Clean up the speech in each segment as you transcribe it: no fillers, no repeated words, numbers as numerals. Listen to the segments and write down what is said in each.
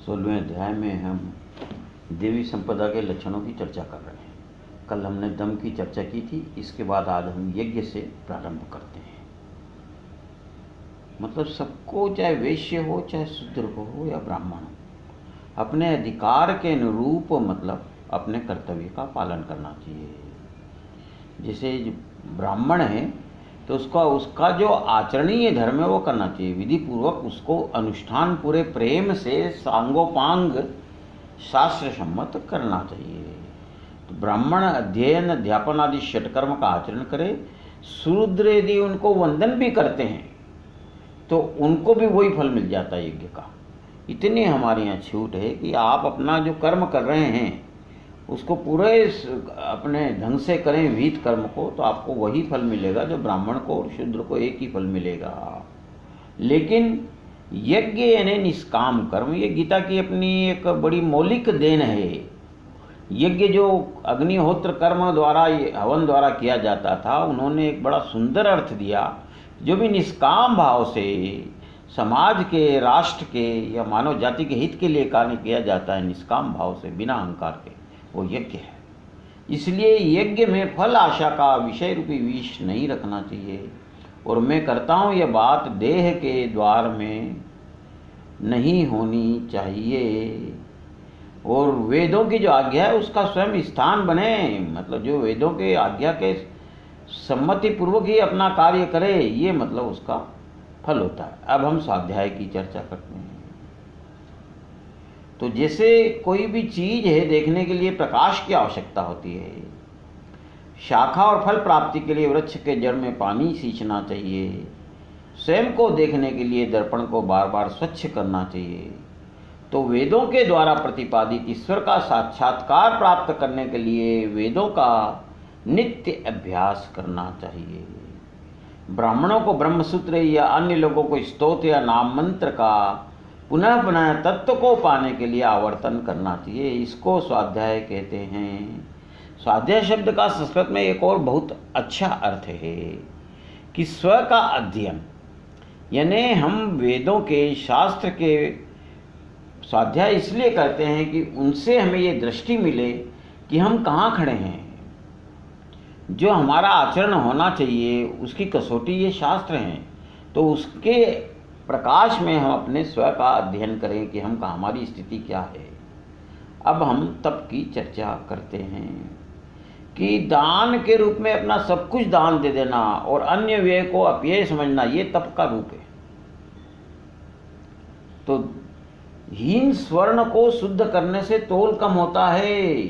16वें अध्याय में हम देवी संपदा के लक्षणों की चर्चा कर रहे हैं। कल हमने दम की चर्चा की थी। इसके बाद आज हम यज्ञ से प्रारंभ करते हैं। मतलब सबको, चाहे वैश्य हो, चाहे शूद्र हो या ब्राह्मण हो, अपने अधिकार के अनुरूप मतलब अपने कर्तव्य का पालन करना चाहिए। जैसे ब्राह्मण है तो उसका जो आचरणीय धर्म है वो करना चाहिए, विधि पूर्वक उसको अनुष्ठान पूरे प्रेम से सांगोपांग शास्त्र सम्मत करना चाहिए। तो ब्राह्मण अध्ययन अध्यापन आदि षटकर्म का आचरण करे। शूद्र यदि उनको वंदन भी करते हैं तो उनको भी वही फल मिल जाता है यज्ञ का। इतनी हमारे यहाँ छूट है कि आप अपना जो कर्म कर रहे हैं उसको पूरे अपने ढंग से करें, विहित कर्म को, तो आपको वही फल मिलेगा जो ब्राह्मण को और शूद्र को एक ही फल मिलेगा। लेकिन यज्ञ यानी निष्काम कर्म, ये गीता की अपनी एक बड़ी मौलिक देन है। यज्ञ जो अग्निहोत्र कर्म द्वारा, हवन द्वारा किया जाता था, उन्होंने एक बड़ा सुंदर अर्थ दिया। जो भी निष्काम भाव से समाज के, राष्ट्र के या मानव जाति के हित के लिए कार्य किया जाता है, निष्काम भाव से बिना अहंकार के, वो यज्ञ है। इसलिए यज्ञ में फल आशा का विषय रूपी विष नहीं रखना चाहिए। और मैं करता हूँ यह बात देह के द्वार में नहीं होनी चाहिए। और वेदों की जो आज्ञा है उसका स्वयं स्थान बने, मतलब जो वेदों के आज्ञा के सम्मति पूर्वक ही अपना कार्य करे, ये मतलब उसका फल होता है। अब हम स्वाध्याय की चर्चा करते हैं। तो जैसे कोई भी चीज है, देखने के लिए प्रकाश की आवश्यकता होती है। शाखा और फल प्राप्ति के लिए वृक्ष के जड़ में पानी सींचना चाहिए। स्वयं को देखने के लिए दर्पण को बार बार स्वच्छ करना चाहिए। तो वेदों के द्वारा प्रतिपादित ईश्वर का साक्षात्कार प्राप्त करने के लिए वेदों का नित्य अभ्यास करना चाहिए। ब्राह्मणों को ब्रह्मसूत्र या अन्य लोगों को स्तोत्र या नाम मंत्र का पुनः पुनः तत्व को पाने के लिए आवर्तन करना चाहिए। इसको स्वाध्याय कहते हैं। स्वाध्याय शब्द का संस्कृत में एक और बहुत अच्छा अर्थ है कि स्व का अध्ययन, यानी हम वेदों के, शास्त्र के स्वाध्याय इसलिए करते हैं कि उनसे हमें ये दृष्टि मिले कि हम कहाँ खड़े हैं। जो हमारा आचरण होना चाहिए उसकी कसौटी ये शास्त्र हैं। तो उसके प्रकाश में हम अपने स्व का अध्ययन करें कि हम कहाँ, हमारी स्थिति क्या है। अब हम तप की चर्चा करते हैं कि दान के रूप में अपना सब कुछ दान दे देना और अन्य व्यय को अपव्यय समझना, ये तप का रूप है। तो हीन स्वर्ण को शुद्ध करने से तोल कम होता है,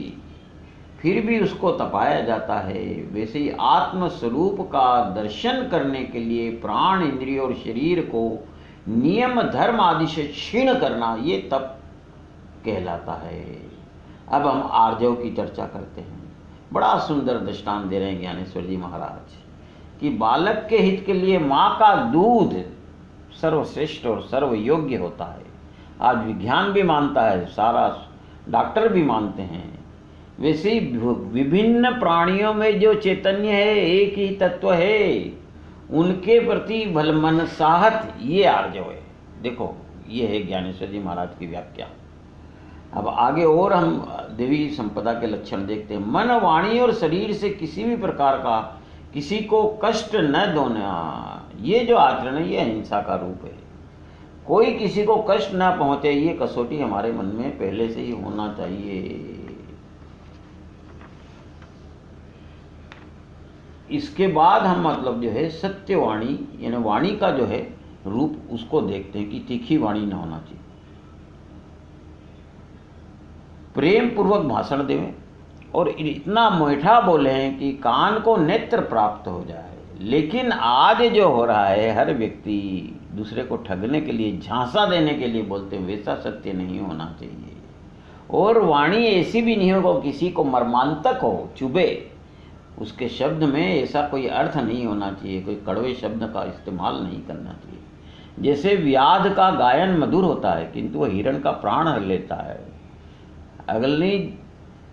फिर भी उसको तपाया जाता है। वैसे ही आत्म स्वरूप का दर्शन करने के लिए प्राण, इंद्रिय और शरीर को नियम धर्म आदि से क्षीण करना, ये तप कहलाता है। अब हम आर्जव की चर्चा करते हैं। बड़ा सुंदर दृष्टांत दे रहे हैं ज्ञानेश्वर जी महाराज कि बालक के हित के लिए माँ का दूध सर्वश्रेष्ठ और सर्वयोग्य होता है। आज विज्ञान भी मानता है, सारा डॉक्टर भी मानते हैं। वैसे ही विभिन्न प्राणियों में जो चैतन्य है, एक ही तत्व है, उनके प्रति भलमनसाहत, ये आर्जव है। देखो, ये है ज्ञानेश्वर जी महाराज की व्याख्या। अब आगे और हम देवी संपदा के लक्षण देखते हैं। मन, वाणी और शरीर से किसी भी प्रकार का किसी को कष्ट न देना, ये जो आचरण है ये अहिंसा का रूप है। कोई किसी को कष्ट न पहुंचे, ये कसौटी हमारे मन में पहले से ही होना चाहिए। इसके बाद हम मतलब जो है सत्यवाणी, यानी वाणी का जो है रूप, उसको देखते हैं कि तीखी वाणी न होना चाहिए। प्रेम पूर्वक भाषण देवें और इतना मीठा बोलें कि कान को नेत्र प्राप्त हो जाए। लेकिन आज जो हो रहा है, हर व्यक्ति दूसरे को ठगने के लिए, झांसा देने के लिए बोलते हैं, वैसा सत्य नहीं होना चाहिए। और वाणी ऐसी भी नहीं हो किसी को मर्मांतक हो, चुभे। उसके शब्द में ऐसा कोई अर्थ नहीं होना चाहिए, कोई कड़वे शब्द का इस्तेमाल नहीं करना चाहिए। जैसे व्याध का गायन मधुर होता है किंतु वह हिरण का प्राण हर लेता है। अग्नि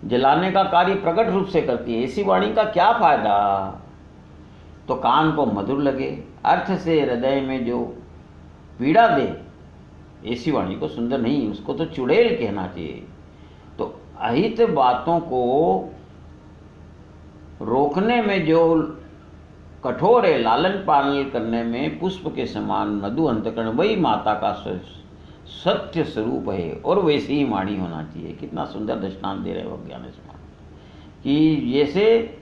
जलाने का कार्य प्रकट रूप से करती है, ऐसी वाणी का क्या फायदा। तो कान को मधुर लगे, अर्थ से हृदय में जो पीड़ा दे, ऐसी वाणी को सुंदर नहीं, उसको तो चुड़ैल कहना चाहिए। तो अहित बातों को रोकने में जो कठोर है, लालन पालन करने में पुष्प के समान मधु अंतकरण, वही माता का सत्य स्वरूप है, और वैसी ही वाणी होना चाहिए। कितना सुंदर दृष्टांत दे रहे हो ज्ञानेश्वर कि जैसे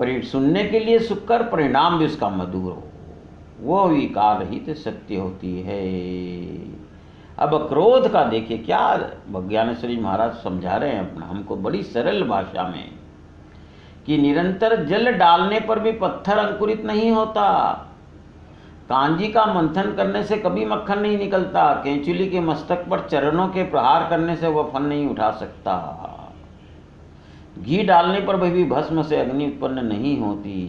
सुनने के लिए सुकर, परिणाम भी उसका मधुर हो, वो विकार रहित सत्य होती है। अब क्रोध का देखिए क्या ज्ञानेश्वर जी महाराज समझा रहे हैं अपना हमको बड़ी सरल भाषा में, कि निरंतर जल डालने पर भी पत्थर अंकुरित नहीं होता, कांजी का मंथन करने से कभी मक्खन नहीं निकलता, केंचुली के मस्तक पर चरणों के प्रहार करने से वह फन नहीं उठा सकता, घी डालने पर भी भस्म से अग्नि उत्पन्न नहीं होती।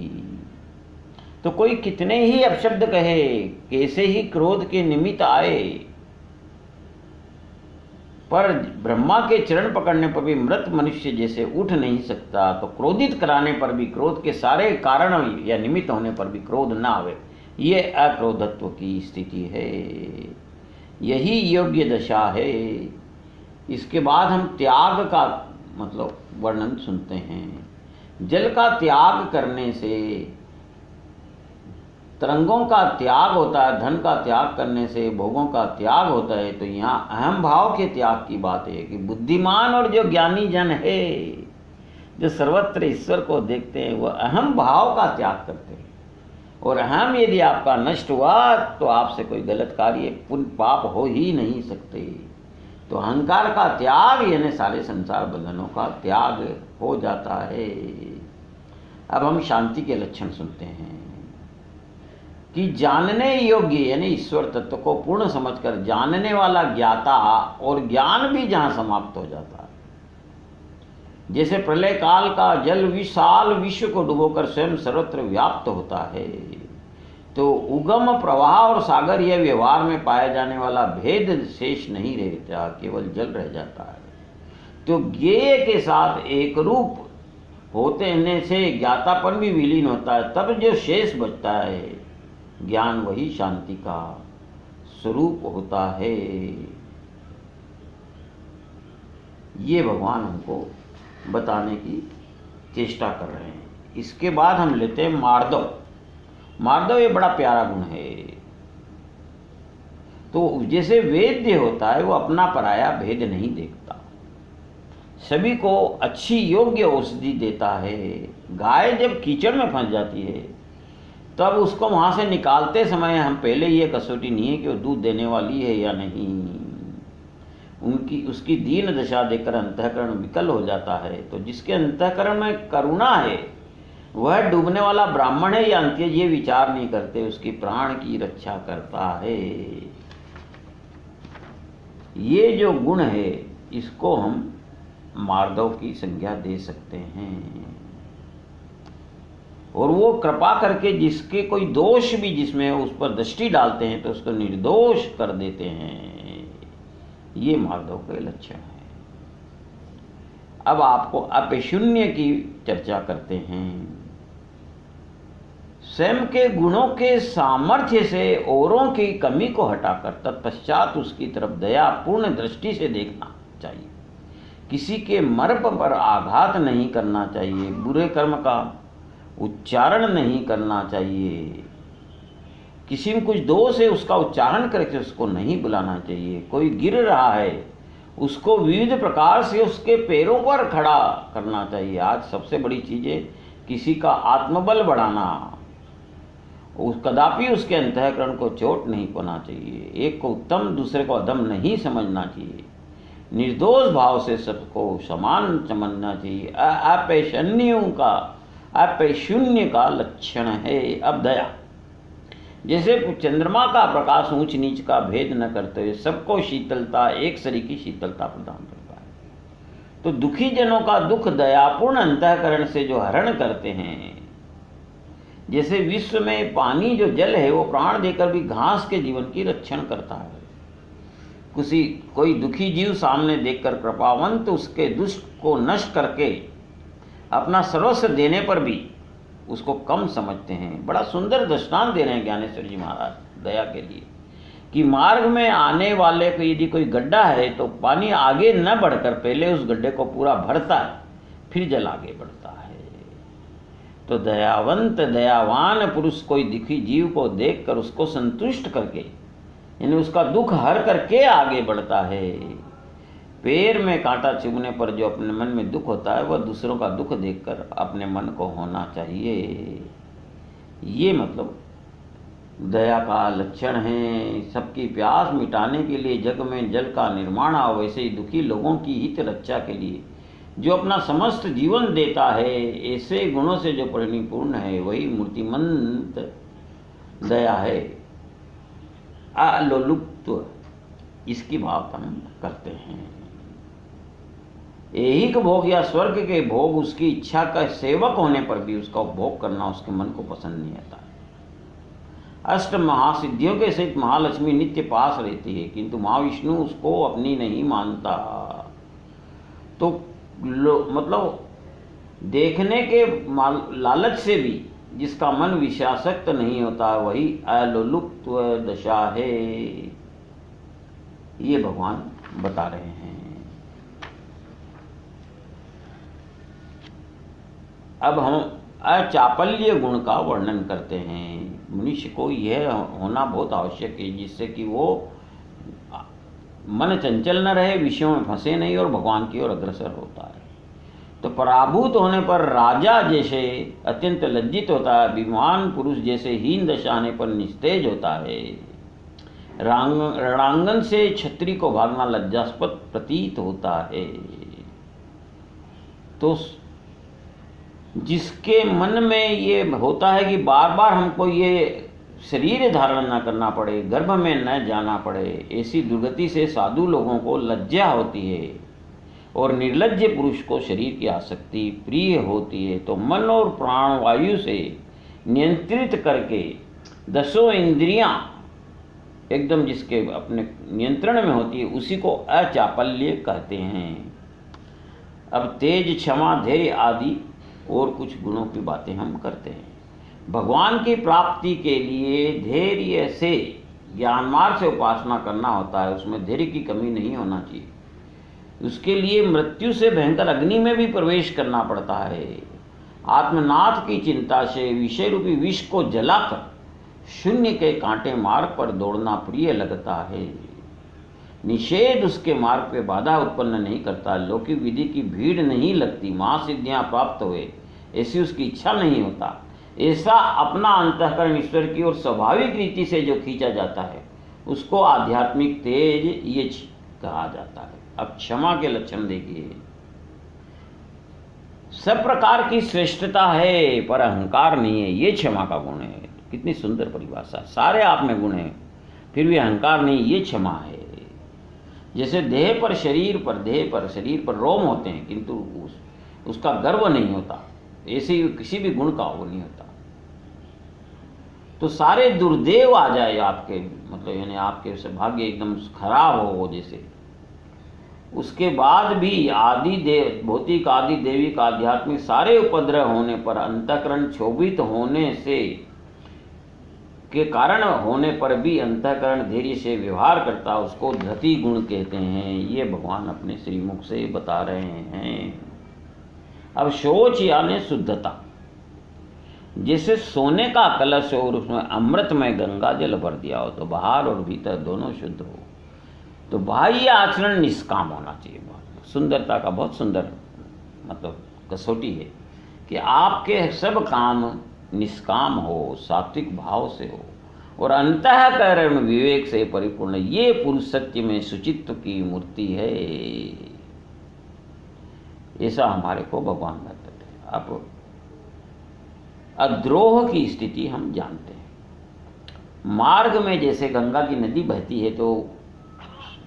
तो कोई कितने ही अपशब्द कहे, कैसे ही क्रोध के निमित्त आए, पर ब्रह्मा के चरण पकड़ने पर भी मृत मनुष्य जैसे उठ नहीं सकता, तो क्रोधित कराने पर भी, क्रोध के सारे कारण या निमित्त होने पर भी क्रोध ना आवे, ये अक्रोधत्व की स्थिति है। यही योग्य दशा है। इसके बाद हम त्याग का मतलब वर्णन सुनते हैं। जल का त्याग करने से तरंगों का त्याग होता है, धन का त्याग करने से भोगों का त्याग होता है। तो यहाँ अहम भाव के त्याग की बात है कि बुद्धिमान और जो ज्ञानी जन है, जो सर्वत्र ईश्वर को देखते हैं, वह अहम भाव का त्याग करते हैं। और अहम यदि आपका नष्ट हुआ तो आपसे कोई गलत कार्य, पुण्य पाप हो ही नहीं सकते। तो अहंकार का त्याग यानी सारे संसार बंधनों का त्याग हो जाता है। अब हम शांति के लक्षण सुनते हैं कि जानने योग्य यानी ईश्वर तत्व को पूर्ण समझकर जानने वाला ज्ञाता और ज्ञान भी जहाँ समाप्त हो जाता है। जैसे प्रलय काल का जल विशाल विश्व को डुबोकर स्वयं सर्वत्र व्याप्त होता है, तो उगम प्रवाह और सागर यह व्यवहार में पाया जाने वाला भेद शेष नहीं रहता, केवल जल रह जाता है। तो ज्ञेय के साथ एक रूप होते से ज्ञातापन भी विलीन होता है, तब जो शेष बचता है ज्ञान, वही शांति का स्वरूप होता है। ये भगवान हमको बताने की चेष्टा कर रहे हैं। इसके बाद हम लेते हैं मार्दव। मार्दव ये बड़ा प्यारा गुण है। तो जैसे वेद्य होता है, वो अपना पराया भेद नहीं देखता, सभी को अच्छी योग्य औषधि देता है। गाय जब कीचड़ में फंस जाती है, तब उसको वहाँ से निकालते समय हम पहले ये कसौटी नहीं है कि वो दूध देने वाली है या नहीं, उसकी दीन दशा देखकर अंतःकरण विकल हो जाता है। तो जिसके अंतःकरण में करुणा है, वह डूबने वाला ब्राह्मण है या अंत्यज, ये विचार नहीं करते, उसकी प्राण की रक्षा करता है। ये जो गुण है, इसको हम मार्दव की संज्ञा दे सकते हैं। और वो कृपा करके जिसके कोई दोष भी जिसमें उस पर दृष्टि डालते हैं, तो उसको निर्दोष कर देते हैं। ये मार्दव के लक्षण है। अब आपको अपशून्य की चर्चा करते हैं। स्वयं के गुणों के सामर्थ्य से औरों की कमी को हटाकर तत्पश्चात उसकी तरफ दया पूर्ण दृष्टि से देखना चाहिए। किसी के मर्म पर आघात नहीं करना चाहिए, बुरे कर्म का उच्चारण नहीं करना चाहिए, किसी में कुछ दोष है उसका उच्चारण करके उसको नहीं बुलाना चाहिए। कोई गिर रहा है, उसको विविध प्रकार से उसके पैरों पर खड़ा करना चाहिए। आज सबसे बड़ी चीज़ है किसी का आत्मबल बढ़ाना, कदापि उसके अंतःकरण को चोट नहीं पहुंचना चाहिए। एक को उत्तम दूसरे को अधम नहीं समझना चाहिए। निर्दोष भाव से सबको समान समझना चाहिए। अपशून्य का लक्षण है। अब दया, जैसे चंद्रमा का प्रकाश ऊंच नीच का भेद न करते हुए सबको शीतलता, एक शरीर की शीतलता प्रदान करता है। तो दुखी जनों का दुख दयापूर्ण अंतःकरण से जो हरण करते हैं, जैसे विश्व में पानी जो जल है वो प्राण देकर भी घास के जीवन की रक्षण करता है। कोई दुखी जीव सामने देखकर कृपावंत उसके दुष्ट को नष्ट करके अपना सर्वस्व देने पर भी उसको कम समझते हैं। बड़ा सुंदर दृष्टांत दे रहे हैं ज्ञानेश्वर जी महाराज दया के लिए कि मार्ग में आने वाले को यदि कोई गड्ढा है तो पानी आगे न बढ़कर पहले उस गड्ढे को पूरा भरता है, फिर जल आगे बढ़ता है। तो दयावंत दयावान पुरुष कोई दुखी जीव को देखकर उसको संतुष्ट करके, यानी उसका दुख हर करके आगे बढ़ता है। पैर में कांटा चुभने पर जो अपने मन में दुख होता है, वह दूसरों का दुख देखकर अपने मन को होना चाहिए। ये मतलब दया का लक्षण है। सबकी प्यास मिटाने के लिए जग में जल का निर्माण हो, वैसे ही दुखी लोगों की हित रक्षा के लिए जो अपना समस्त जीवन देता है, ऐसे गुणों से जो परिपूर्ण है, वही मूर्तिमंत दया है। अलोलुप्त इसकी बात हम करते हैं। ऐहिक भोग या स्वर्ग के भोग उसकी इच्छा का सेवक होने पर भी उसका उपभोग करना उसके मन को पसंद नहीं आता है। अष्ट महासिद्धियों के सहित महालक्ष्मी नित्य पास रहती है, किंतु महाविष्णु उसको अपनी नहीं मानता। तो मतलब देखने के लालच से भी जिसका मन विषयासक्त नहीं होता, वही अलोलुप्त दशा है। ये भगवान बता रहे हैं। अब हम अचापल्य गुण का वर्णन करते हैं। मनुष्य को यह होना बहुत आवश्यक है जिससे कि वो मन चंचल न रहे, विषयों में फंसे नहीं और भगवान की ओर अग्रसर होता है। तो पराभूत होने पर राजा जैसे अत्यंत लज्जित होता है, विद्वान पुरुष जैसे हीन दशा आने पर निस्तेज होता है, रणांगन से छत्री को भागना लज्जास्पद प्रतीत होता है। तो जिसके मन में ये होता है कि बार बार हमको ये शरीर धारण न करना पड़े, गर्भ में न जाना पड़े, ऐसी दुर्गति से साधु लोगों को लज्जा होती है और निर्लज्ज पुरुष को शरीर की आसक्ति प्रिय होती है। तो मन और प्राण वायु से नियंत्रित करके दसों इंद्रियां एकदम जिसके अपने नियंत्रण में होती है, उसी को अचापल्य कहते हैं। अब तेज, क्षमा, धैर्य आदि और कुछ गुणों की बातें हम करते हैं। भगवान की प्राप्ति के लिए धैर्य से ज्ञान मार्ग से उपासना करना होता है, उसमें धैर्य की कमी नहीं होना चाहिए। उसके लिए मृत्यु से भयंकर अग्नि में भी प्रवेश करना पड़ता है। आत्मनाथ की चिंता से विषय रूपी विष को जलाकर शून्य के कांटे मार्ग पर दौड़ना प्रिय लगता है। निषेध उसके मार्ग पे बाधा उत्पन्न नहीं करता। लौकिक विधि की भीड़ नहीं लगती, महासिद्धियां प्राप्त हुए ऐसी उसकी इच्छा नहीं होता। ऐसा अपना अंतःकरण ईश्वर की ओर स्वाभाविक रीति से जो खींचा जाता है, उसको आध्यात्मिक तेज ये कहा जाता है। अब क्षमा के लक्षण देखिए। सब प्रकार की श्रेष्ठता है पर अहंकार नहीं है, ये क्षमा का गुण है। कितनी सुंदर परिभाषा। सारे आप में गुण है फिर भी अहंकार नहीं, ये क्षमा है। जैसे देह पर शरीर पर रोम होते हैं किंतु उसका गर्व नहीं होता, ऐसे ही किसी भी गुण का वो नहीं होता। तो सारे दुर्देव आ जाए आपके, मतलब यानी आपके भाग्य एकदम खराब हो जैसे, उसके बाद भी आदि देव, भौतिक आदि देविक आध्यात्मिक सारे उपद्रव होने पर, अंतःकरण क्षोभित होने से के कारण होने पर भी अंतःकरण धैर्य से व्यवहार करता, उसको धृति गुण कहते हैं। ये भगवान अपने श्रीमुख से बता रहे हैं। अब शौच यानी शुद्धता। जैसे सोने का कलश हो और उसमें अमृतमय गंगा जल भर दिया हो तो बाहर और भीतर दोनों शुद्ध हो। तो बाह्य आचरण निष्काम होना चाहिए। सुंदरता का बहुत सुंदर मतलब कसौटी है कि आपके सब काम निष्काम हो, सात्विक भाव से हो और अंतःकरण विवेक से परिपूर्ण। ये पुरुष सत्य में शुचित्व की मूर्ति है। ऐसा हमारे को भगवान बताते हैं। अब अद्रोह की स्थिति हम जानते हैं। मार्ग में जैसे गंगा की नदी बहती है तो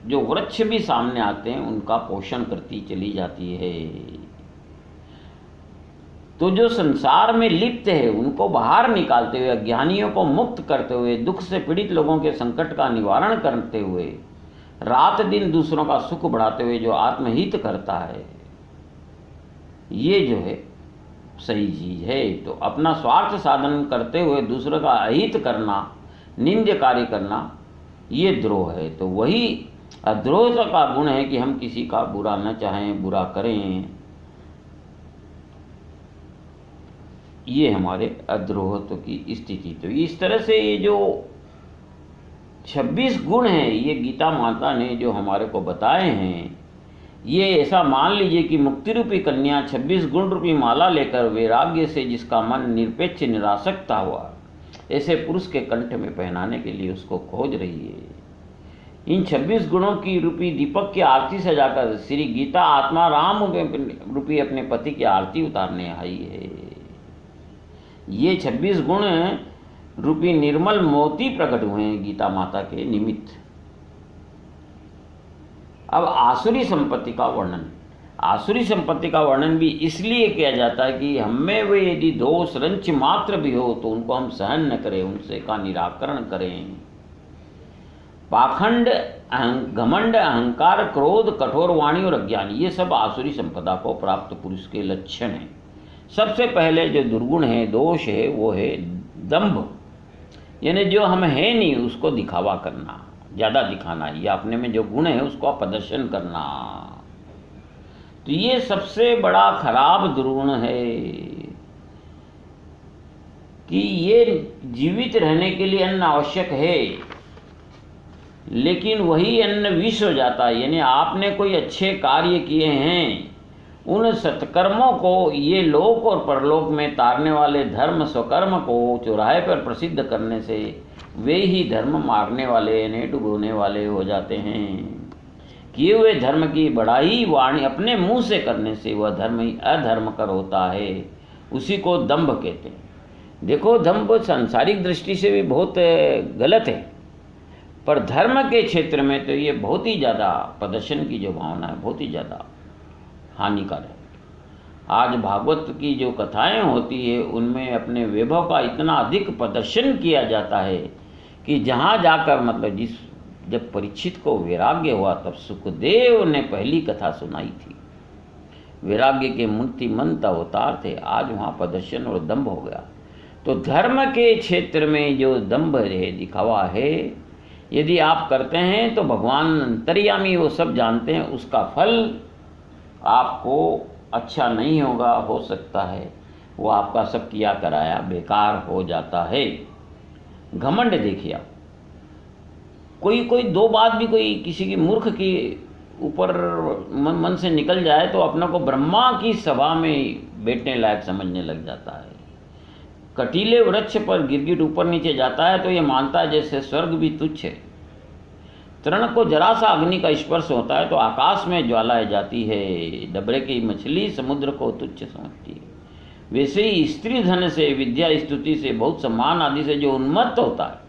जो वृक्ष भी सामने आते हैं उनका पोषण करती चली जाती है। तो जो संसार में लिप्त है उनको बाहर निकालते हुए, अज्ञानियों को मुक्त करते हुए, दुख से पीड़ित लोगों के संकट का निवारण करते हुए, रात दिन दूसरों का सुख बढ़ाते हुए जो आत्महित करता है, ये जो है सही चीज है। तो अपना स्वार्थ साधन करते हुए दूसरे का अहित करना, निंद्य कार्य करना, ये द्रोह है। तो वही अद्रोह का गुण है कि हम किसी का बुरा न चाहें, बुरा करें, ये हमारे अद्रोहत्व की स्थिति। तो इस तरह से ये जो 26 गुण हैं, ये गीता माता ने जो हमारे को बताए हैं, ये ऐसा मान लीजिए कि मुक्ति रूपी कन्या 26 गुण रूपी माला लेकर वैराग्य से जिसका मन निरपेक्ष निरासक्ता हुआ, ऐसे पुरुष के कंठ में पहनाने के लिए उसको खोज रही है। इन 26 गुणों की रूपी दीपक की आरती सजाकर श्री गीता आत्मा राम रूपी अपने पति की आरती उतारने आई है। ये 26 गुण रूपी निर्मल मोती प्रकट हुए हैं गीता माता के निमित्त। अब आसुरी संपत्ति का वर्णन। आसुरी संपत्ति का वर्णन भी इसलिए किया जाता है कि हमें वे यदि दोष रंच मात्र भी हो तो उनको हम सहन न करें, उनसे का निराकरण करें। पाखंड, घमंड, अहंकार, क्रोध, कठोर वाणी और अज्ञान, ये सब आसुरी संपदा को प्राप्त पुरुष के लक्षण हैं। सबसे पहले जो दुर्गुण है, दोष है, वो है दंभ, यानी जो हम है नहीं उसको दिखावा करना, ज़्यादा दिखाना, या अपने में जो गुण है उसको प्रदर्शन करना। तो ये सबसे बड़ा खराब दुर्गुण है कि ये जीवित रहने के लिए अन्न आवश्यक है, लेकिन वही अन्न विष हो जाता है। यानी आपने कोई अच्छे कार्य किए हैं, उन सत्कर्मों को ये लोक और परलोक में तारने वाले धर्म स्वकर्म को चौराहे पर प्रसिद्ध करने से वे ही धर्म मारने वाले, यानी डुबोने वाले हो जाते हैं। किए हुए धर्म की बड़ाई वाणी अपने मुंह से करने से वह धर्म ही अधर्म कर होता है, उसी को दंभ कहते हैं। देखो, दंभ सांसारिक दृष्टि से भी बहुत गलत है, पर धर्म के क्षेत्र में तो ये बहुत ही ज़्यादा प्रदर्शन की जो भावना है, बहुत ही ज़्यादा हानिकारक है। आज भागवत की जो कथाएं होती है उनमें अपने वैभव का इतना अधिक प्रदर्शन किया जाता है कि जहाँ जाकर, मतलब जब परीक्षित को वैराग्य हुआ तब सुखदेव ने पहली कथा सुनाई थी। वैराग्य के मूर्तिमंत अवतार थे, आज वहाँ प्रदर्शन और दंभ हो गया। तो धर्म के क्षेत्र में जो दंभ है, दिखावा है, यदि आप करते हैं तो भगवान अंतर्यामी वो सब जानते हैं, उसका फल आपको अच्छा नहीं होगा, हो सकता है वो आपका सब किया कराया बेकार हो जाता है। घमंड देखिए आप, कोई दो बात भी कोई किसी की मूर्ख की ऊपर मन से निकल जाए तो अपने को ब्रह्मा की सभा में बैठने लायक समझने लग जाता है। कटीले वृक्ष पर गिरगिट ऊपर नीचे जाता है तो ये मानता है जैसे स्वर्ग भी तुच्छ है। तृण को जरा सा अग्नि का स्पर्श होता है तो आकाश में ज्वालाएं जाती है। डबरे की मछली समुद्र को तुच्छ समझती है। वैसे ही स्त्री धन से, विद्या स्तुति से, बहुत सम्मान आदि से जो उन्मत्त होता है,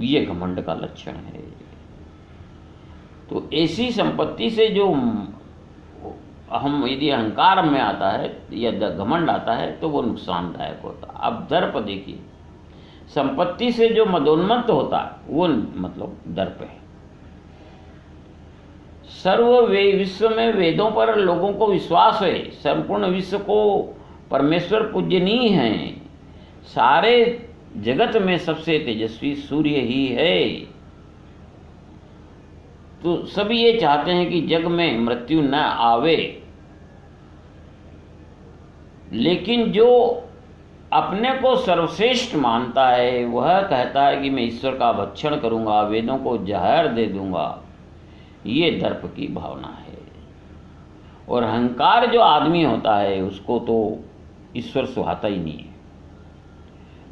ये घमंड का लक्षण है। तो ऐसी संपत्ति से जो हम यदि अहंकार में आता है या घमंड आता है तो वो नुकसानदायक होता है। अब दर्प देखिए, संपत्ति से जो मदोन्मत्त होता है वो मतलब दर्प है। विश्व में वेदों पर लोगों को विश्वास है, संपूर्ण विश्व को परमेश्वर पूजनीय है, सारे जगत में सबसे तेजस्वी सूर्य ही है। तो सभी ये चाहते हैं कि जग में मृत्यु न आवे, लेकिन जो अपने को सर्वश्रेष्ठ मानता है वह कहता है कि मैं ईश्वर का भक्षण करूंगा, वेदों को जहर दे दूंगा। ये दर्प की भावना है। और अहंकार जो आदमी होता है उसको तो ईश्वर सुहाता ही नहीं है।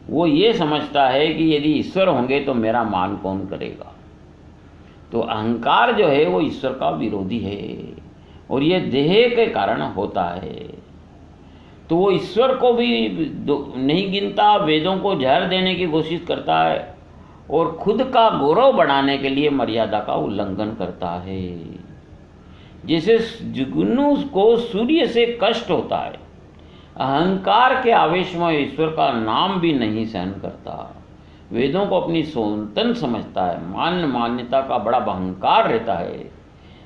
वो ये समझता है कि यदि ईश्वर होंगे तो मेरा मान कौन करेगा। तो अहंकार जो है वो ईश्वर का विरोधी है और ये देह के कारण होता है। तो वो ईश्वर को भी नहीं गिनता, वेदों को जहर देने की कोशिश करता है और खुद का गौरव बढ़ाने के लिए मर्यादा का उल्लंघन करता है। जैसे जुगनू को सूर्य से कष्ट होता है, अहंकार के आवेश में ईश्वर का नाम भी नहीं सहन करता, वेदों को अपनी सौतन समझता है, मान्यता का बड़ा अहंकार रहता है।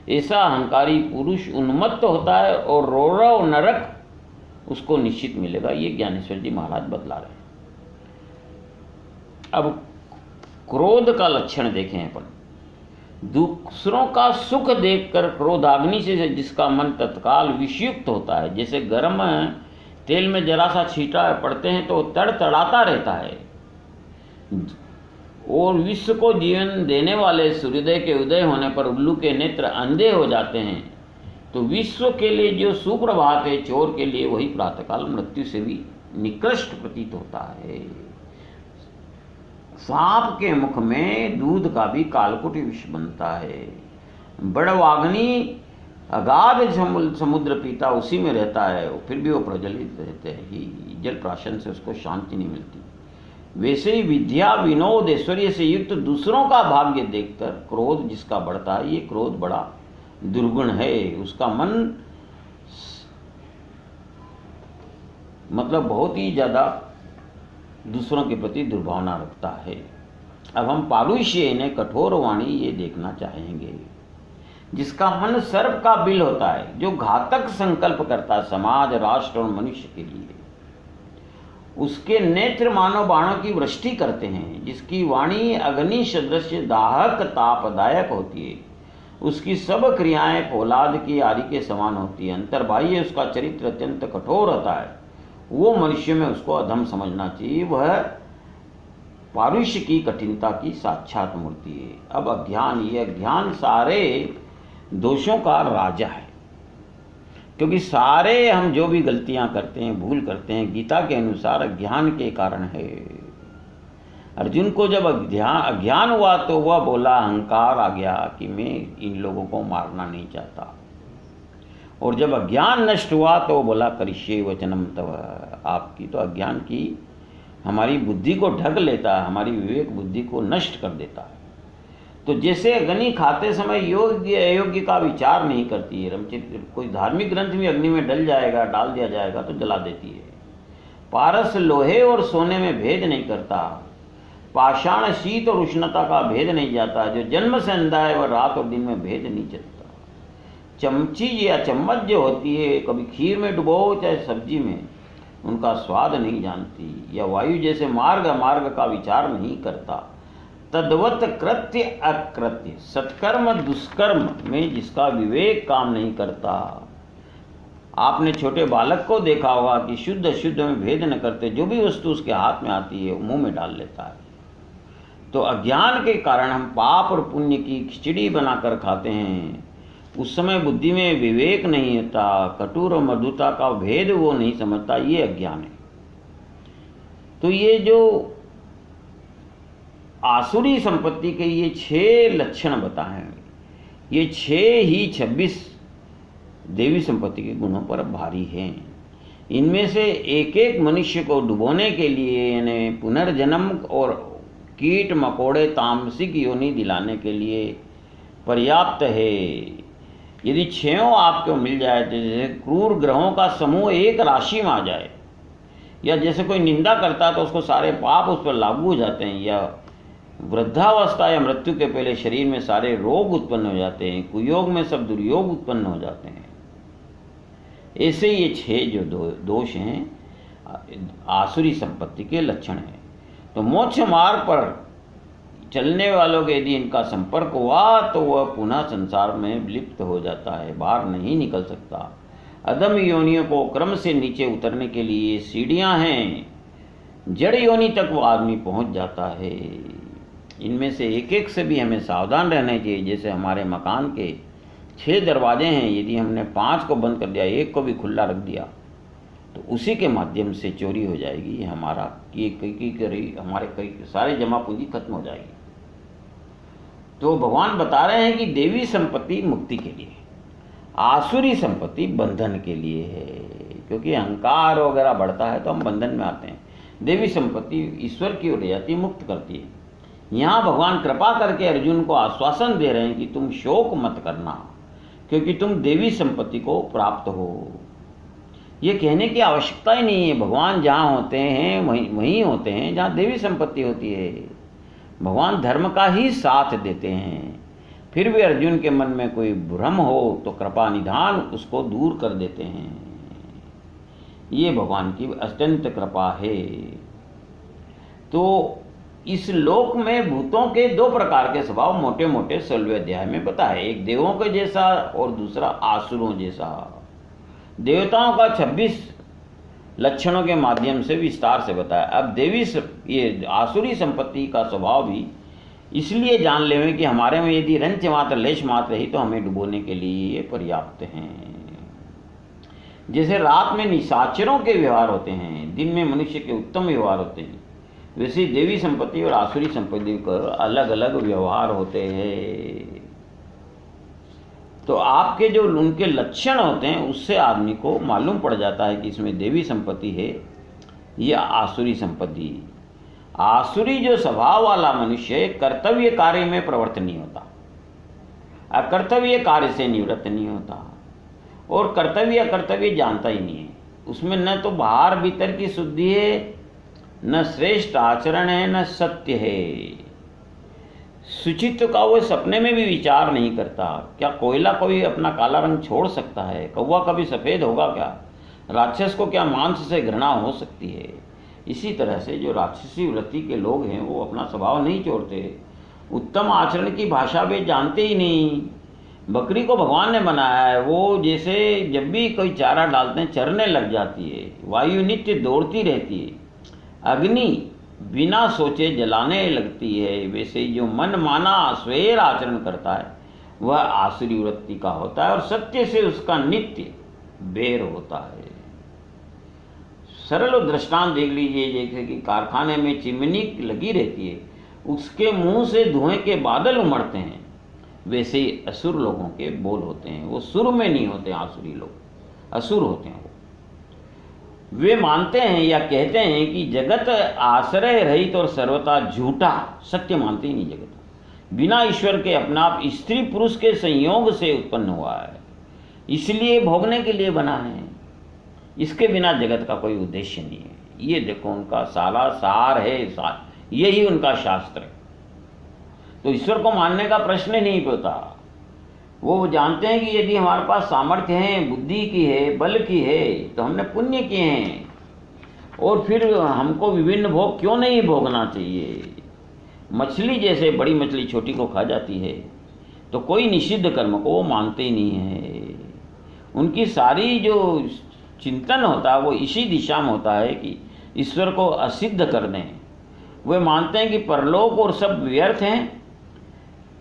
ऐसा अहंकारी पुरुष उन्मत्त होता है और रौरव नरक उसको निश्चित मिलेगा। ये ज्ञानेश्वर जी महाराज बतला रहे हैं। अब क्रोध का लक्षण देखें अपन। दूसरों का सुख देखकर क्रोधाग्नि से जिसका मन तत्काल विषयुक्त होता है, जैसे गर्म तेल में जरा सा छींटा पड़ते हैं तो तड़तड़ाता रहता है, और विश्व को जीवन देने वाले सूर्योदय के उदय होने पर उल्लू के नेत्र अंधे हो जाते हैं, तो विश्व के लिए जो सुप्रभात है, चोर के लिए वही प्रातःकाल मृत्यु से भी निकृष्ट प्रतीत होता है। सांप के मुख में दूध का भी कालकुट विष बनता है। बड़वाग्नि अगाध समुद्र पीता उसी में रहता है, फिर भी वो प्रज्वलित रहते हैं ही, जल प्राशन से उसको शांति नहीं मिलती। वैसे ही विद्या विनोद ऐश्वर्य से युक्त दूसरों का भाग्य देखकर क्रोध जिसका बढ़ता है, ये क्रोध बड़ा दुर्गुण है। उसका मन मतलब बहुत ही ज़्यादा दूसरों के प्रति दुर्भावना रखता है। अब हम पारुष्य ने कठोर वाणी ये देखना चाहेंगे, जिसका मन सर्प का बिल होता है, जो घातक संकल्प करता है समाज, राष्ट्र और मनुष्य के लिए। उसके नेत्र मानव बाणों की वृष्टि करते हैं, जिसकी वाणी अग्नि सदृश दाहक तापदायक होती है। उसकी सब क्रियाएं फौलाद की आरी के समान होती है। अंतर्बाह्य उसका चरित्र अत्यंत कठोर होता है। वो मनुष्य में उसको अधम समझना चाहिए। वह पारुष्य की कठिनता की साक्षात मूर्ति है। अब अज्ञान, ये अज्ञान सारे दोषों का राजा है, क्योंकि सारे हम जो भी गलतियां करते हैं, भूल करते हैं, गीता के अनुसार अज्ञान के कारण है। अर्जुन को जब अज्ञान हुआ तो वह बोला, अहंकार आ गया कि मैं इन लोगों को मारना नहीं चाहता। और जब अज्ञान नष्ट हुआ तो बोला, करिष्ये वचनम तव। आपकी तो अज्ञान की हमारी बुद्धि को ढक लेता है, हमारी विवेक बुद्धि को नष्ट कर देता है। तो जैसे अग्नि खाते समय योग्य अयोग्य का विचार नहीं करती है, कोई धार्मिक ग्रंथ भी अग्नि में डाल दिया जाएगा तो जला देती है। पारस लोहे और सोने में भेद नहीं करता। पाषाण शीत और उष्णता का भेद नहीं जाता। जो जन्म से अंधा है वह रात और दिन में भेद नहीं चलता। चमची या चम्मच जो होती है, कभी खीर में डुबो चाहे सब्जी में, उनका स्वाद नहीं जानती। या वायु जैसे मार्ग का विचार नहीं करता। तद्वत कृत्य अकृत्य, सत्कर्म दुष्कर्म में जिसका विवेक काम नहीं करता। आपने छोटे बालक को देखा होगा कि शुद्ध अशुद्ध में भेद न करते, जो भी वस्तु उसके हाथ में आती है मुंह में डाल लेता है। तो अज्ञान के कारण हम पाप और पुण्य की खिचड़ी बनाकर खाते हैं। उस समय बुद्धि में विवेक नहीं होता, कटुर और मधुरता का भेद वो नहीं समझता, ये अज्ञान है। तो ये जो आसुरी संपत्ति के ये 6 लक्षण बताए हैं, ये 6 ही 26 देवी संपत्ति के गुणों पर भारी हैं। इनमें से एक एक मनुष्य को डुबोने के लिए, यानी पुनर्जन्म और कीट मकोड़े तामसिक योनि दिलाने के लिए पर्याप्त है। यदि 6 आपको मिल जाए, तो जैसे क्रूर ग्रहों का समूह एक राशि में आ जाए, या जैसे कोई निंदा करता है तो उसको सारे पाप उस पर लागू हो जाते हैं, या वृद्धावस्था या मृत्यु के पहले शरीर में सारे रोग उत्पन्न हो जाते हैं, कुयोग में सब दुर्योग उत्पन्न हो जाते हैं। ऐसे ये 6 जो दोष हैं आसुरी संपत्ति के लक्षण हैं। तो मोक्ष मार्ग पर चलने वालों के यदि इनका संपर्क हुआ तो वह पुनः संसार में लिप्त हो जाता है, बाहर नहीं निकल सकता। अधम योनियों को क्रम से नीचे उतरने के लिए सीढ़ियां हैं, जड़ योनि तक वो आदमी पहुंच जाता है। इनमें से एक एक से भी हमें सावधान रहना चाहिए। जैसे हमारे मकान के 6 दरवाजे हैं, यदि हमने 5 को बंद कर दिया, 1 को भी खुला रख दिया, तो उसी के माध्यम से चोरी हो जाएगी। हमारा हमारे कई सारे जमा पूंजी खत्म हो जाएगी। तो भगवान बता रहे हैं कि देवी संपत्ति मुक्ति के लिए, आसुरी संपत्ति बंधन के लिए है, क्योंकि अहंकार वगैरह बढ़ता है तो हम बंधन में आते हैं। देवी संपत्ति ईश्वर की ओर ले जाती, मुक्त करती है। यहाँ भगवान कृपा करके अर्जुन को आश्वासन दे रहे हैं कि तुम शोक मत करना, क्योंकि तुम देवी संपत्ति को प्राप्त हो। ये कहने की आवश्यकता ही नहीं है। भगवान जहाँ होते हैं वहीं होते हैं जहाँ देवी संपत्ति होती है। भगवान धर्म का ही साथ देते हैं। फिर भी अर्जुन के मन में कोई भ्रम हो तो कृपा निधान उसको दूर कर देते हैं। ये भगवान की अत्यंत कृपा है। तो इस लोक में भूतों के दो प्रकार के स्वभाव मोटे मोटे 16वें अध्याय में बताए, एक देवों के जैसा और दूसरा आसुरों जैसा। देवताओं का 26 लक्षणों के माध्यम से विस्तार से बताया। अब ये आसुरी संपत्ति का स्वभाव भी इसलिए जान लें कि हमारे में यदि रंच मात्र लेश मात्र ही तो हमें डुबोने के लिए ये पर्याप्त हैं। जैसे रात में निशाचरों के व्यवहार होते हैं, दिन में मनुष्य के उत्तम व्यवहार होते हैं, वैसे देवी संपत्ति और आसुरी संपत्ति का अलग अलग व्यवहार होते हैं। तो आपके जो उनके लक्षण होते हैं उससे आदमी को मालूम पड़ जाता है कि इसमें देवी संपत्ति है या आसुरी संपत्ति। आसुरी जो स्वभाव वाला मनुष्य कर्तव्य कार्य में प्रवृत्त नहीं होता, अकर्तव्य कार्य से निवृत्त नहीं होता और कर्तव्य अकर्तव्य जानता ही नहीं है। उसमें न तो बाहर भीतर की शुद्धि है, न श्रेष्ठ आचरण है, न सत्य है। शुचित्व का वो सपने में भी विचार नहीं करता। क्या कोयला कोई अपना काला रंग छोड़ सकता है? कौवा कभी सफ़ेद होगा क्या? राक्षस को क्या मांस से घृणा हो सकती है? इसी तरह से जो राक्षसी वृत्ति के लोग हैं वो अपना स्वभाव नहीं छोड़ते, उत्तम आचरण की भाषा वे जानते ही नहीं। बकरी को भगवान ने बनाया है, वो जैसे जब भी कोई चारा डालते हैं चरने लग जाती है, वायु नित्य दौड़ती रहती है, अग्नि बिना सोचे जलाने लगती है, वैसे जो मन माना स्वेर आचरण करता है वह आसुरी वृत्ति का होता है और सत्य से उसका नित्य बैर होता है। सरल दृष्टांत देख लीजिए, जैसे कि कारखाने में चिमनी लगी रहती है, उसके मुंह से धुएं के बादल उमड़ते हैं, वैसे ही असुर लोगों के बोल होते हैं। वो सुर में नहीं होते, आसुरी लोग असुर होते हैं। वे मानते हैं या कहते हैं कि जगत आश्रय रहित और सर्वथा झूठा, सत्य मानते ही नहीं। जगत बिना ईश्वर के अपना आप स्त्री पुरुष के संयोग से उत्पन्न हुआ है, इसलिए भोगने के लिए बना है, इसके बिना जगत का कोई उद्देश्य नहीं है। ये देखो उनका सारा सार है, यही उनका शास्त्र है। तो ईश्वर को मानने का प्रश्न नहीं होता। वो जानते हैं कि यदि हमारे पास सामर्थ्य है, बुद्धि की है, बल की है, तो हमने पुण्य किए हैं और फिर हमको विभिन्न भोग क्यों नहीं भोगना चाहिए। मछली जैसे बड़ी मछली छोटी को खा जाती है, तो कोई निषिद्ध कर्म को वो मानते ही नहीं है। उनकी सारी जो चिंतन होता है वो इसी दिशा में होता है कि ईश्वर को असिद्ध कर दें। वे मानते हैं कि परलोक और सब व्यर्थ हैं,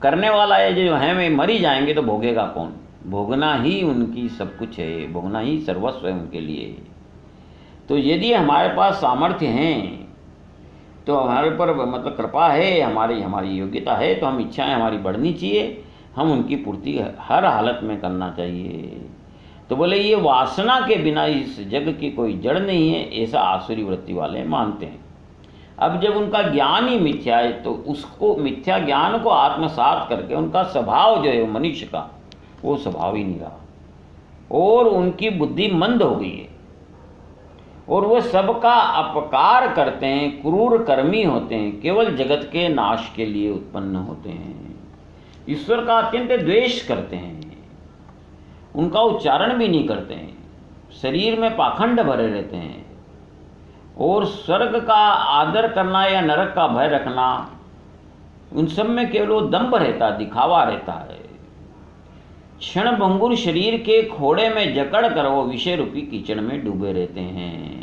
करने वाला है जो है वे मरी जाएंगे तो भोगेगा कौन? भोगना ही उनकी सब कुछ है, भोगना ही सर्वस्व है उनके लिए। तो यदि हमारे पास सामर्थ्य हैं, तो हमारे पर मतलब कृपा है, हमारी योग्यता है, तो हम इच्छाएं हमारी बढ़नी चाहिए, हम उनकी पूर्ति हर हालत में करना चाहिए। तो बोले ये वासना के बिना इस जग की कोई जड़ नहीं है, ऐसा आसुरी वृत्ति वाले मानते हैं। अब जब उनका ज्ञान ही मिथ्या है, तो उसको मिथ्या ज्ञान को आत्मसात करके उनका स्वभाव जो है मनुष्य का, वो स्वभाव ही नहीं रहा और उनकी बुद्धि मंद हो गई है और वो सबका अपकार करते हैं, क्रूर कर्मी होते हैं, केवल जगत के नाश के लिए उत्पन्न होते हैं। ईश्वर का अत्यंत द्वेष करते हैं, उनका उच्चारण भी नहीं करते हैं, शरीर में पाखंड भरे रहते हैं और स्वर्ग का आदर करना या नरक का भय रखना, उन सब में केवल दंभ रहता, दिखावा रहता है। क्षण भंगुर शरीर के खोड़े में जकड़ कर वो विषय रूपी कीचड़ में डूबे रहते हैं।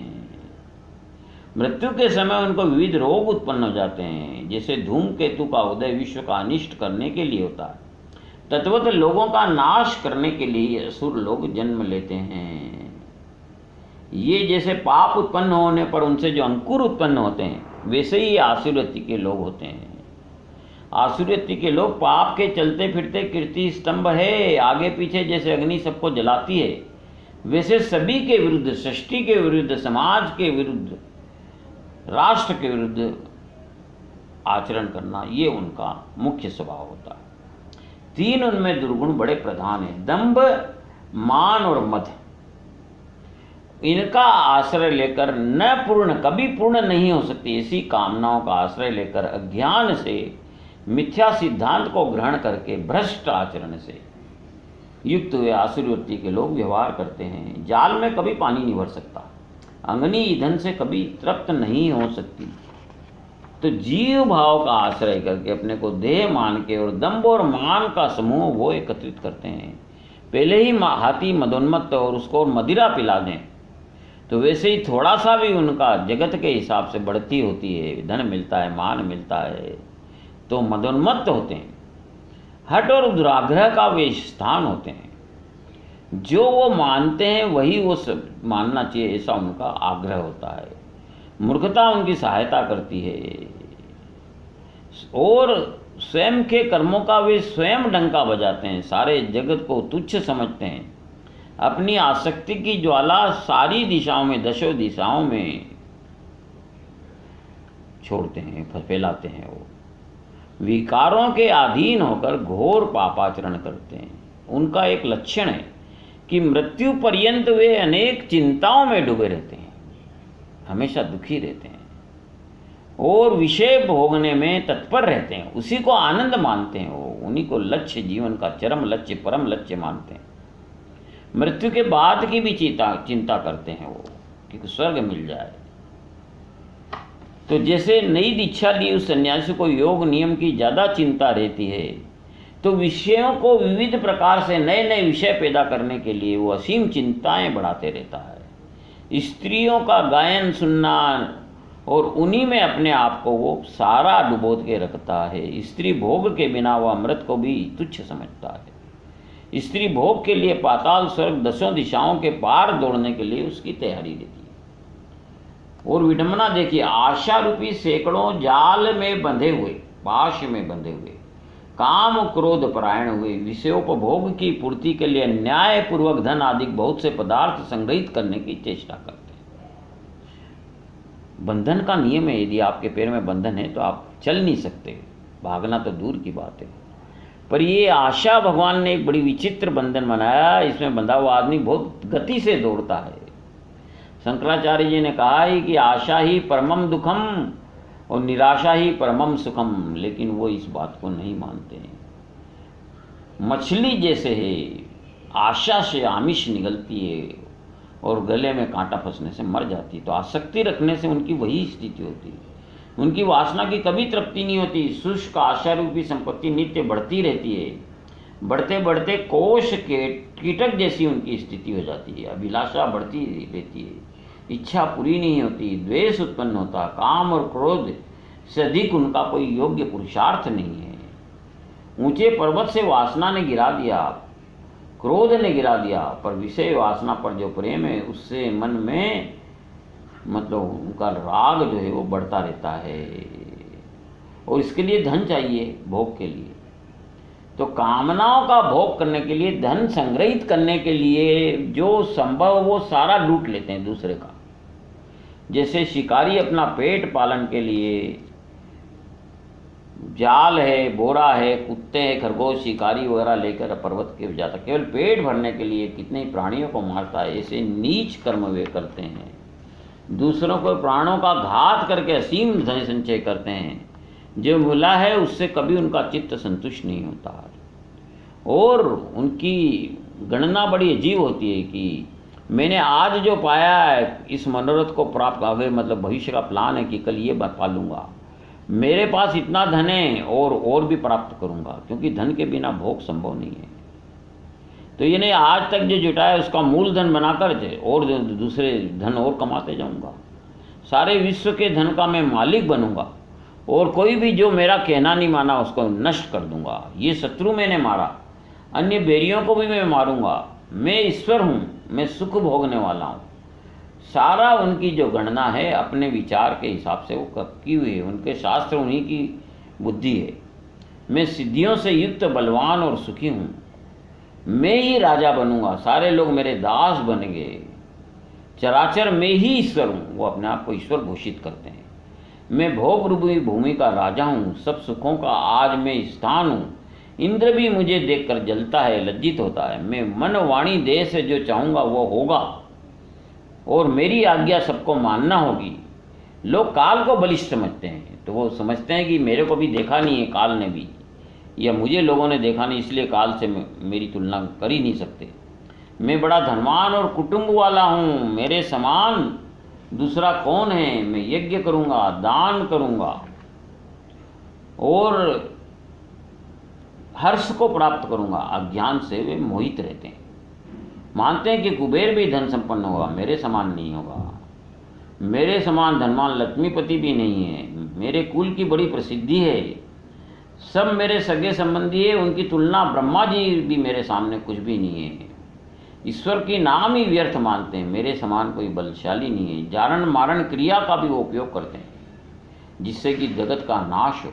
मृत्यु के समय उनको विविध रोग उत्पन्न हो जाते हैं, जैसे धूमकेतु का उदय विश्व का अनिष्ट करने के लिए होता है, तत्वत लोगों का नाश करने के लिए असुर लोग जन्म लेते हैं। ये जैसे पाप उत्पन्न होने पर उनसे जो अंकुर उत्पन्न होते हैं, वैसे ही आसुरवृत्ति के लोग होते हैं। आसुरवृत्ति के लोग पाप के चलते फिरते कीर्ति स्तंभ है, आगे पीछे जैसे अग्नि सबको जलाती है, वैसे सभी के विरुद्ध, सृष्टि के विरुद्ध, समाज के विरुद्ध, राष्ट्र के विरुद्ध आचरण करना, ये उनका मुख्य स्वभाव होता है। तीन उनमें दुर्गुण बड़े प्रधान हैं, दंभ, मान और मद। इनका आश्रय लेकर न पूर्ण, कभी पूर्ण नहीं हो सकती ऐसी कामनाओं का आश्रय लेकर अज्ञान से, मिथ्या सिद्धांत को ग्रहण करके भ्रष्ट आचरण से युक्त हुए आसुरी वृत्ति के लोग व्यवहार करते हैं। जाल में कभी पानी नहीं भर सकता, अंगनी ईंधन से कभी तृप्त नहीं हो सकती। तो जीव भाव का आश्रय करके अपने को देह मान के और दंभ और मान का समूह वो एकत्रित करते हैं। पहले ही हाथी मदोन्मत्त और उसको मदिरा पिला दें तो वैसे ही थोड़ा सा भी उनका जगत के हिसाब से बढ़ती होती है, धन मिलता है, मान मिलता है, तो मदोन्मत्त होते हैं। हठ और दुराग्रह का वे स्थान होते हैं। जो वो मानते हैं वही वो सब मानना चाहिए, ऐसा उनका आग्रह होता है। मूर्खता उनकी सहायता करती है और स्वयं के कर्मों का वे स्वयं डंका बजाते हैं। सारे जगत को तुच्छ समझते हैं। अपनी आसक्ति की ज्वाला सारी दिशाओं में, दशों दिशाओं में छोड़ते हैं, फैलाते हैं। वो विकारों के अधीन होकर घोर पापाचरण करते हैं। उनका एक लक्षण है कि मृत्यु पर्यंत वे अनेक चिंताओं में डूबे रहते हैं, हमेशा दुखी रहते हैं और विषय भोगने में तत्पर रहते हैं। उसी को आनंद मानते हैं, वो उन्हीं को लक्ष्य, जीवन का चरम लक्ष्य, परम लक्ष्य मानते हैं। मृत्यु के बाद की भी चिंता करते हैं वो कि स्वर्ग मिल जाए। तो जैसे नई दीक्षा ली उस सन्यासी को योग नियम की ज़्यादा चिंता रहती है, तो विषयों को विविध प्रकार से नए नए विषय पैदा करने के लिए वो असीम चिंताएं बढ़ाते रहता है। स्त्रियों का गायन सुनना और उन्हीं में अपने आप को वो सारा डुबो के रखता है। स्त्री भोग के बिना वह अमृत को भी तुच्छ समझता है। स्त्री भोग के लिए पाताल स्वर्ग दसों दिशाओं के पार दौड़ने के लिए उसकी तैयारी रहती है। और विडंबना देखिए, आशा रूपी सैकड़ों जाल में बंधे हुए, पाश में बंधे हुए, काम क्रोध परायण हुए, विषयोपभोग की पूर्ति के लिए न्यायपूर्वक धन आदि बहुत से पदार्थ संग्रहित करने की चेष्टा करते हैं। बंधन का नियम है, यदि आपके पैर में बंधन है तो आप चल नहीं सकते, भागना तो दूर की बात है। पर ये आशा भगवान ने एक बड़ी विचित्र बंधन बनाया। इसमें बंधा हुआ आदमी बहुत गति से दौड़ता है। शंकराचार्य जी ने कहा है कि आशा ही परमम दुखम और निराशा ही परमम सुखम, लेकिन वो इस बात को नहीं मानते हैं। मछली जैसे है, आशा से आमिष निकलती है और गले में कांटा फंसने से मर जाती है। तो आसक्ति रखने से उनकी वही स्थिति होती है। उनकी वासना की कभी तृप्ति नहीं होती। शुष्क आशा रूपी संपत्ति नित्य बढ़ती रहती है। बढ़ते बढ़ते कोश के कीटक जैसी उनकी स्थिति हो जाती है। अभिलाषा बढ़ती रहती है, इच्छा पूरी नहीं होती, द्वेष उत्पन्न होता, काम और क्रोध से अधिक उनका कोई योग्य पुरुषार्थ नहीं है। ऊंचे पर्वत से वासना ने गिरा दिया, क्रोध ने गिरा दिया, पर विषय वासना पर जो प्रेम है उससे मन में मतलब उनका राग जो है वो बढ़ता रहता है। और इसके लिए धन चाहिए भोग के लिए। तो कामनाओं का भोग करने के लिए, धन संग्रहित करने के लिए जो संभव वो सारा लूट लेते हैं दूसरे का। जैसे शिकारी अपना पेट पालन के लिए जाल है, बोरा है, कुत्ते हैं, खरगोश, शिकारी वगैरह लेकर पर्वत के जाता, केवल पेट भरने के लिए कितने प्राणियों को मारता है। ऐसे नीच कर्म वे करते हैं। दूसरों को प्राणों का घात करके असीम धन संचय करते हैं। जो मिला है उससे कभी उनका चित्त संतुष्ट नहीं होता। और उनकी गणना बड़ी अजीब होती है कि मैंने आज जो पाया है इस मनोरथ को प्राप्त, आगे मतलब भविष्य का प्लान है कि कल ये पालूंगा, मेरे पास इतना धन है और भी प्राप्त करूंगा, क्योंकि धन के बिना भोग संभव नहीं है। तो ये नहीं आज तक जो जुटाया उसका मूल धन बनाकर और दूसरे धन और कमाते जाऊंगा, सारे विश्व के धन का मैं मालिक बनूंगा और कोई भी जो मेरा कहना नहीं माना उसको नष्ट कर दूंगा। ये शत्रु मैंने मारा, अन्य बैरियों को भी मैं मारूंगा, मैं ईश्वर हूँ, मैं सुख भोगने वाला हूँ। सारा उनकी जो गणना है अपने विचार के हिसाब से वो की हुई है। उनके शास्त्र उन्हीं की बुद्धि है। मैं सिद्धियों से युक्त बलवान और सुखी हूँ, मैं ही राजा बनूंगा, सारे लोग मेरे दास बनेंगे, चराचर मैं ही ईश्वर हूँ। वो अपने आप को ईश्वर घोषित करते हैं। मैं भोग रूपी भूमि का राजा हूँ, सब सुखों का आज मैं स्थान हूँ। इंद्र भी मुझे देखकर जलता है, लज्जित होता है। मैं मन वाणी देह से जो चाहूँगा वो होगा और मेरी आज्ञा सबको मानना होगी। लोग काल को बलिष्ठ समझते हैं, तो वो समझते हैं कि मेरे को भी देखा नहीं है काल ने भी, या मुझे लोगों ने देखा नहीं इसलिए काल से मेरी तुलना कर ही नहीं सकते। मैं बड़ा धनवान और कुटुंब वाला हूँ, मेरे समान दूसरा कौन है, मैं यज्ञ करूँगा, दान करूँगा और हर्ष को प्राप्त करूँगा। अज्ञान से वे मोहित रहते हैं, मानते हैं कि कुबेर भी धन संपन्न होगा, मेरे समान नहीं होगा, मेरे समान धनवान लक्ष्मीपति भी नहीं है, मेरे कुल की बड़ी प्रसिद्धि है, सब मेरे सगे संबंधी है, उनकी तुलना ब्रह्मा जी भी मेरे सामने कुछ भी नहीं है। ईश्वर की नाम ही व्यर्थ मानते हैं, मेरे समान कोई बलशाली नहीं है। जारण मारण क्रिया का भी वो उपयोग करते हैं जिससे कि जगत का नाश हो,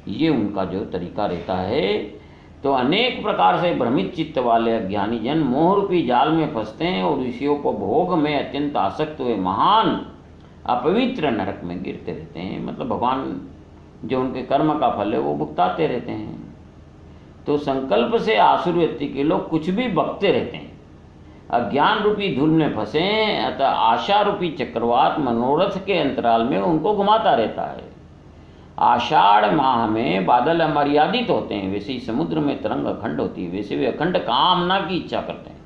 ये उनका जो तरीका रहता है। तो अनेक प्रकार से भ्रमित चित्त वाले अज्ञानी जन मोह रूपी जाल में फंसते हैं और विषयों को भोग में अत्यंत आसक्त हुए महान अपवित्र नरक में गिरते रहते हैं। मतलब भगवान जो उनके कर्म का फल है वो भुगताते रहते हैं। तो संकल्प से आसुर व्यक्ति के लोग कुछ भी बकते रहते हैं, अज्ञान रूपी धूल में फंसे, अतः आशा रूपी चक्रवात मनोरथ के अंतराल में उनको घुमाता रहता है। आषाढ़ माह में बादल अमर्यादित होते हैं, वैसे ही समुद्र में तरंग अखंड होती है, वैसे वे अखंड कामना की इच्छा करते हैं।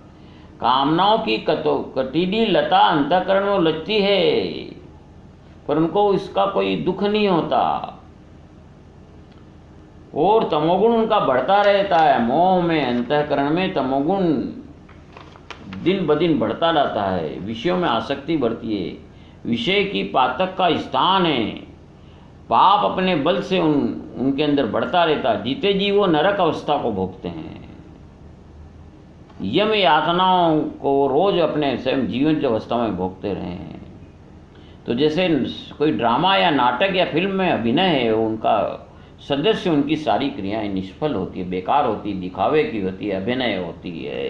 कामनाओं की कटीली लता अंतःकरण में उलझती है, पर उनको इसका कोई दुख नहीं होता, और तमोगुण उनका बढ़ता रहता है। मोह में, अंतःकरण में तमोगुण दिन ब दिन बढ़ता रहता है, विषयों में आसक्ति बढ़ती है, विषय की पातक का स्थान है, पाप अपने बल से उनके अंदर बढ़ता रहता है। जीते जी वो नरक अवस्था को भोगते हैं, यम यातनाओं को रोज अपने स्वयं जीवन की अवस्था में भोगते रहे हैं। तो जैसे कोई ड्रामा या नाटक या फिल्म में अभिनय है, उनका सदस्य उनकी सारी क्रियाएं निष्फल होती है, बेकार होती है, दिखावे की होती है, अभिनय होती है।